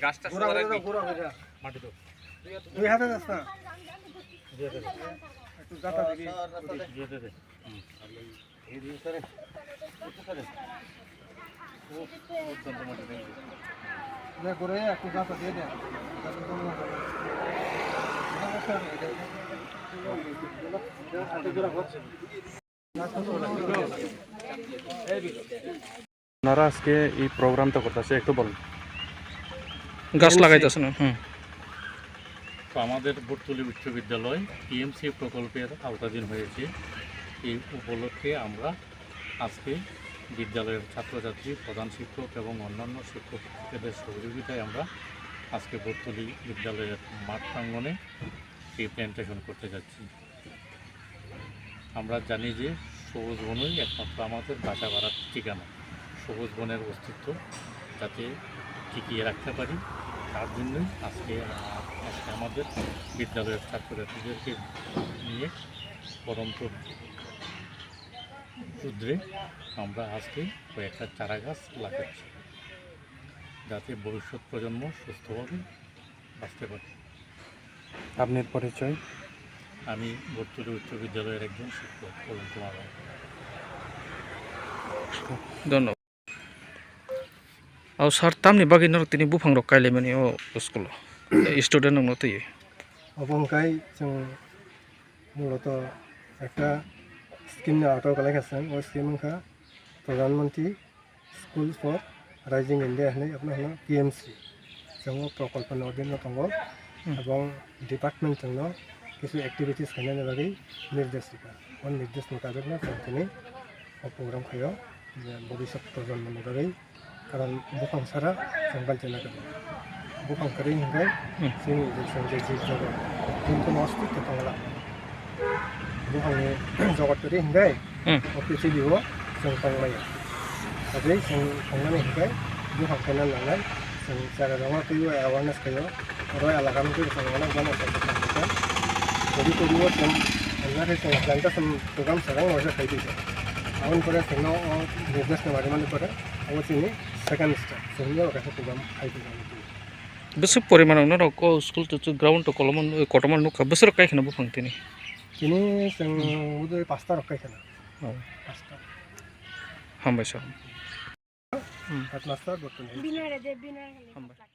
গাছটা মাটি তো দুই হাতে যাস না একটু জাতা দিবি দিয়ে দে এই দিয়ে সরে একটু সরে ও বন্ধ মাটি দেই না করে একটু জাতা দিয়ে দে আপনারা আজকে এই প্রোগ্রামটা করতেছে একটু বলুন। গাছ লাগাইতেছে না? তো আমাদের বটতলী উচ্চ বিদ্যালয় টিএমসি প্রকল্পের আওতাধীন হয়েছে। এই উপলক্ষে আমরা আজকে বিদ্যালয়ের ছাত্রছাত্রী, প্রধান শিক্ষক এবং অন্যান্য শিক্ষক শিক্ষিকাদের সহযোগিতায় আমরা আজকে বটতলী বিদ্যালয়ের মাঠ প্রাঙ্গণে এই প্ল্যান্টেশন করতে যাচ্ছি। আমরা জানি যে সবুজ বনই একমাত্র আমাদের বাসা বাড়ার ঠিকানা। সবুজ বনের অস্তিত্ব যাতে টিকিয়ে রাখতে পারি, তার জন্যই আজকে আমাদের বিদ্যালয়ের ছাত্রছাত্রীদেরকে নিয়ে পরন্ত রুদ্রে আমরা আজকে কয়েকটা চারা গাছ লাগাচ্ছি, যাতে ভবিষ্যৎ প্রজন্ম সুস্থভাবে বাঁচতে পারে। আপনার পরিচয়? আমি বটতলী উচ্চ বিদ্যালয়ের একজন শিক্ষক, অরুণ কুমার রায়। ধন্যবাদ। और सर तामनि बागै नर तिनि बुफां रक कायले माने ओ स्कुल स्टुडेन्ट नंग तै অবংকাই जों মূলত একটা স্কিম আউট কালেকশন ও স্কিমखौ প্রধানমন্ত্রী স্কুল ফর রাইজিং ইন্ডিয়া হনে আপনার পিএমসি जों প্রকল্পের অধীনে দङ এবং ডিপার্টমেন্ট जों কিছু অ্যাক্টিভিটিস খাইনাनि बागै निर्देशिका और निर्देश मुताबिक जों दिनै प्रग्राम खायो भविष्यत प्रजन्मनि बागै कारण बुफां सारा जों बानजायना दोनो बुफां करै हिंगाय जोंनि जे जिब जगत जोंखौ अस्तित्व थांला बुफांनि जगत करै हिंगाय पृथिबीआव जों थांलायो अब्ला जों थांनानै हिंगाय बुफां खायना लानाय जों जायगा दङ फैयो एवारनेस खायो और एलाकानि थांनानै जाना थांबाय बडी करियो जों अन्नानै जों प्लान्टेशन प्रग्राम सारां मजा खाइदियो आउन पर जोंनो निर्देश मारि माने पर अब जोंनि सेकेन्ड स्टेप जोंनि अराखौ प्रग्राम खाइदियो बेसे परिमाण न रक स्कुल तो ग्राउंड तो कलमन कटमान नुखा बेसे रकाय खना बुफां तिनि जों उदय 5टा रकाय खना 5टा हामबाय सर हेडमास्टार बटन बिनारे दे बिनारे